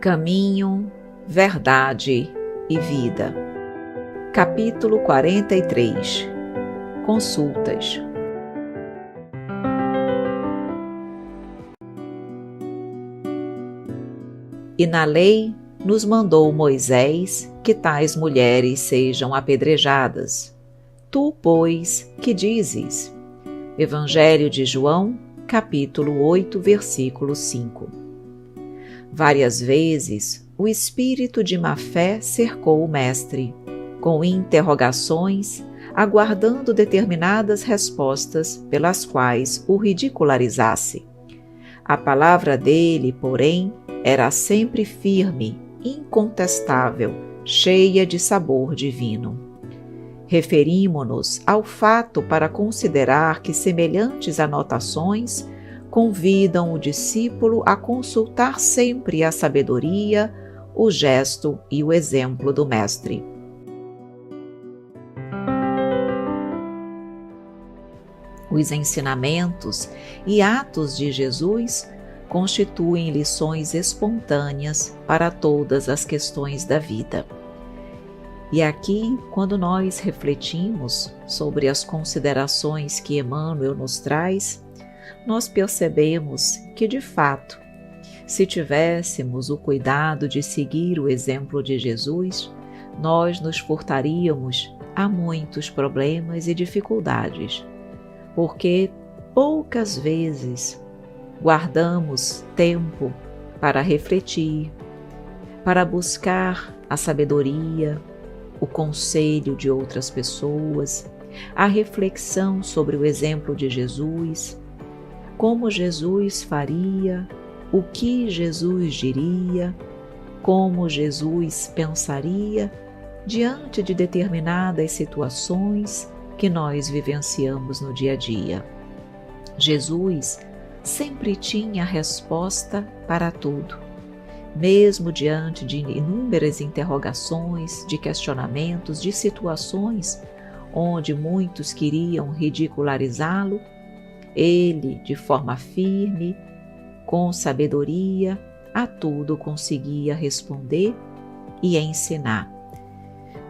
Caminho, verdade e vida. Capítulo 43. Consultas. E na lei nos mandou Moisés que tais mulheres sejam apedrejadas. Tu, pois, que dizes? Evangelho de João, capítulo 8, versículo 5. Várias vezes, o espírito de má-fé cercou o mestre, com interrogações, aguardando determinadas respostas pelas quais o ridicularizasse. A palavra dele, porém, era sempre firme, incontestável, cheia de sabor divino. Referimo-nos ao fato para considerar que semelhantes anotações convidam o discípulo a consultar sempre a sabedoria, o gesto e o exemplo do Mestre. Os ensinamentos e atos de Jesus constituem lições espontâneas para todas as questões da vida. E aqui, quando nós refletimos sobre as considerações que Emmanuel nos traz, nós percebemos que, de fato, se tivéssemos o cuidado de seguir o exemplo de Jesus, nós nos furtaríamos a muitos problemas e dificuldades, porque poucas vezes guardamos tempo para refletir, para buscar a sabedoria, o conselho de outras pessoas, a reflexão sobre o exemplo de Jesus, como Jesus faria, o que Jesus diria, como Jesus pensaria diante de determinadas situações que nós vivenciamos no dia a dia. Jesus sempre tinha resposta para tudo, mesmo diante de inúmeras interrogações, de questionamentos, de situações onde muitos queriam ridicularizá-lo. Ele, de forma firme, com sabedoria, a tudo conseguia responder e ensinar.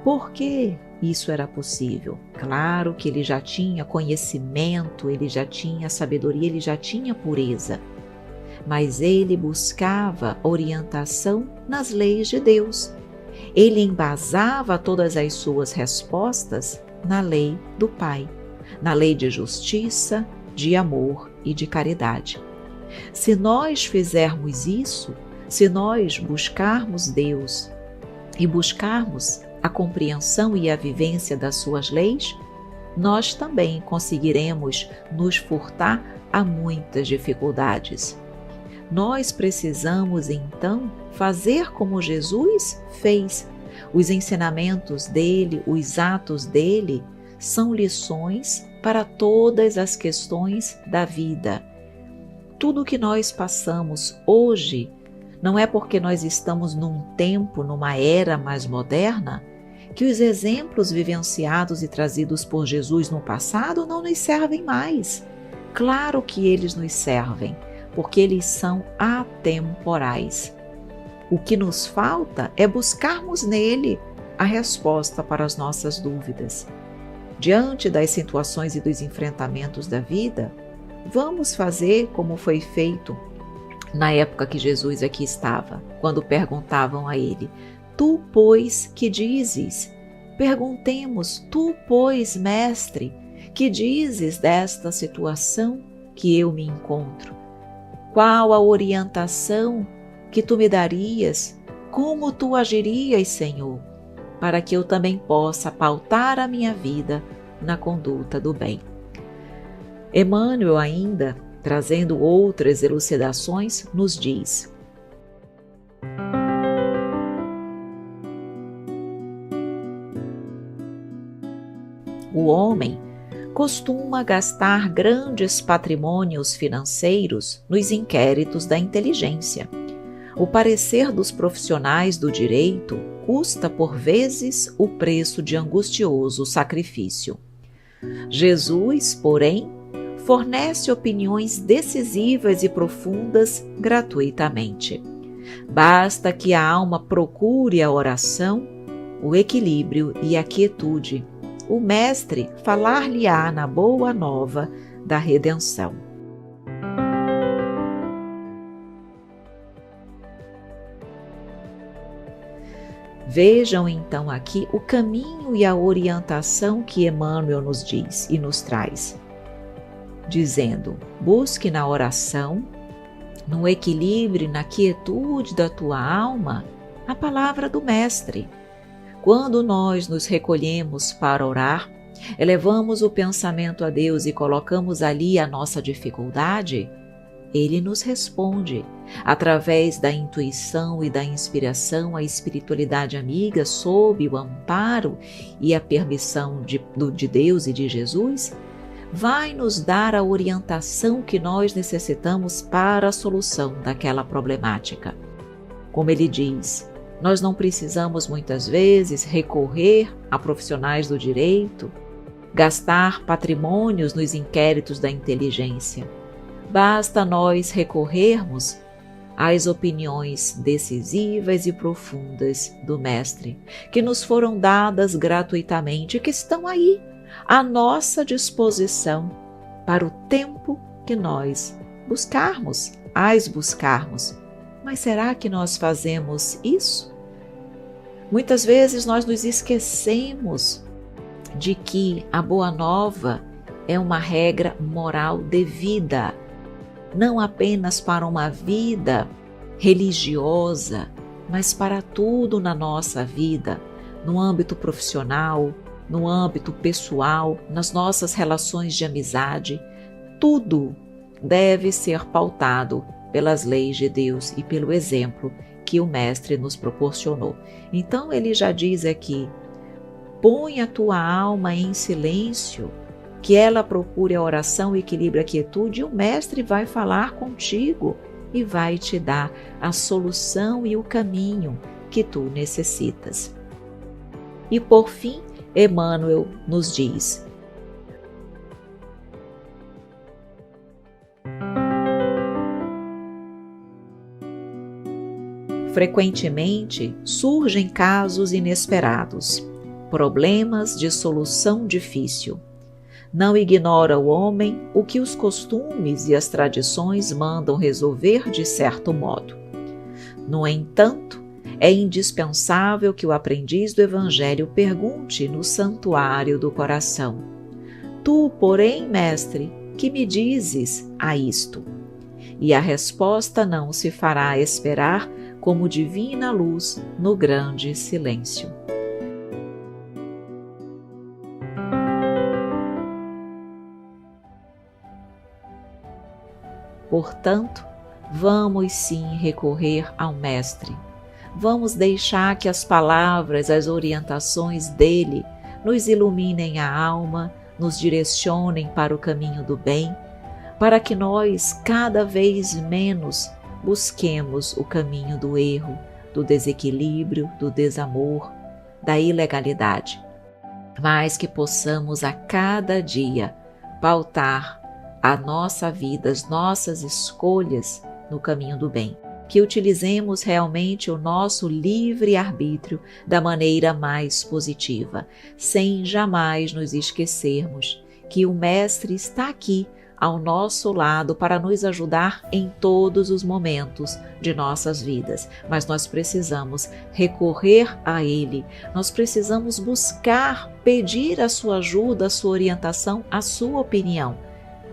Por que isso era possível? Claro que ele já tinha conhecimento, ele já tinha sabedoria, ele já tinha pureza, mas ele buscava orientação nas leis de Deus. Ele embasava todas as suas respostas na lei do Pai, na lei de justiça, de amor e de caridade. Se nós fizermos isso, se nós buscarmos Deus e buscarmos a compreensão e a vivência das suas leis, nós também conseguiremos nos furtar a muitas dificuldades. Nós precisamos, então, fazer como Jesus fez. Os ensinamentos dele, os atos dele, são lições para todas as questões da vida. Tudo o que nós passamos hoje não é porque nós estamos num tempo, numa era mais moderna, que os exemplos vivenciados e trazidos por Jesus no passado não nos servem mais. Claro que eles nos servem, porque eles são atemporais. O que nos falta é buscarmos nele a resposta para as nossas dúvidas. Diante das situações e dos enfrentamentos da vida, vamos fazer como foi feito na época que Jesus aqui estava, quando perguntavam a ele: Tu, pois, que dizes? Perguntemos: Tu, pois, mestre, que dizes desta situação que eu me encontro? Qual a orientação que tu me darias? Como tu agirias, Senhor, para que eu também possa pautar a minha vida na conduta do bem? Emmanuel, ainda, trazendo outras elucidações, nos diz: o homem costuma gastar grandes patrimônios financeiros nos inquéritos da inteligência. O parecer dos profissionais do direito custa por vezes o preço de angustioso sacrifício. Jesus, porém, fornece opiniões decisivas e profundas gratuitamente. Basta que a alma procure a oração, o equilíbrio e a quietude. O Mestre falar-lhe-á na boa nova da redenção. Vejam então aqui o caminho e a orientação que Emmanuel nos diz e nos traz, dizendo: busque na oração, no equilíbrio e na quietude da tua alma, a palavra do Mestre. Quando nós nos recolhemos para orar, elevamos o pensamento a Deus e colocamos ali a nossa dificuldade, Ele nos responde. Através da intuição e da inspiração, a espiritualidade amiga, sob o amparo e a permissão de Deus e de Jesus, vai nos dar a orientação que nós necessitamos para a solução daquela problemática. Como ele diz, nós não precisamos muitas vezes recorrer a profissionais do direito, gastar patrimônios nos inquéritos da inteligência. Basta nós recorrermos às opiniões decisivas e profundas do Mestre, que nos foram dadas gratuitamente, que estão aí, à nossa disposição, para o tempo que nós as buscarmos. Mas será que nós fazemos isso? Muitas vezes nós nos esquecemos de que a Boa Nova é uma regra moral de vida, não apenas para uma vida religiosa, mas para tudo na nossa vida, no âmbito profissional, no âmbito pessoal, nas nossas relações de amizade. Tudo deve ser pautado pelas leis de Deus e pelo exemplo que o Mestre nos proporcionou. Então ele já diz aqui: põe a tua alma em silêncio, que ela procure a oração, o equilíbrio, a quietude, e o Mestre vai falar contigo e vai te dar a solução e o caminho que tu necessitas. E por fim, Emmanuel nos diz: frequentemente surgem casos inesperados, problemas de solução difícil. Não ignora o homem o que os costumes e as tradições mandam resolver de certo modo. No entanto, é indispensável que o aprendiz do Evangelho pergunte no santuário do coração: tu, porém, Mestre, que me dizes a isto? E a resposta não se fará esperar, como divina luz no grande silêncio. Portanto, vamos sim recorrer ao Mestre. Vamos deixar que as palavras, as orientações dele nos iluminem a alma, nos direcionem para o caminho do bem, para que nós cada vez menos busquemos o caminho do erro, do desequilíbrio, do desamor, da ilegalidade, mas que possamos a cada dia pautar a nossa vida, as nossas escolhas no caminho do bem, que utilizemos realmente o nosso livre-arbítrio da maneira mais positiva, sem jamais nos esquecermos que o Mestre está aqui ao nosso lado para nos ajudar em todos os momentos de nossas vidas. Mas nós precisamos recorrer a Ele, nós precisamos buscar, pedir a sua ajuda, a sua orientação, a sua opinião,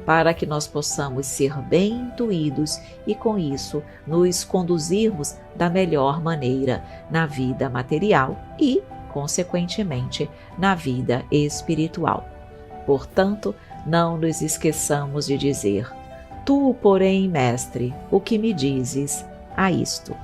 para que nós possamos ser bem intuídos e, com isso, nos conduzirmos da melhor maneira na vida material e, consequentemente, na vida espiritual. Portanto, não nos esqueçamos de dizer: tu, porém, Mestre, o que me dizes a isto?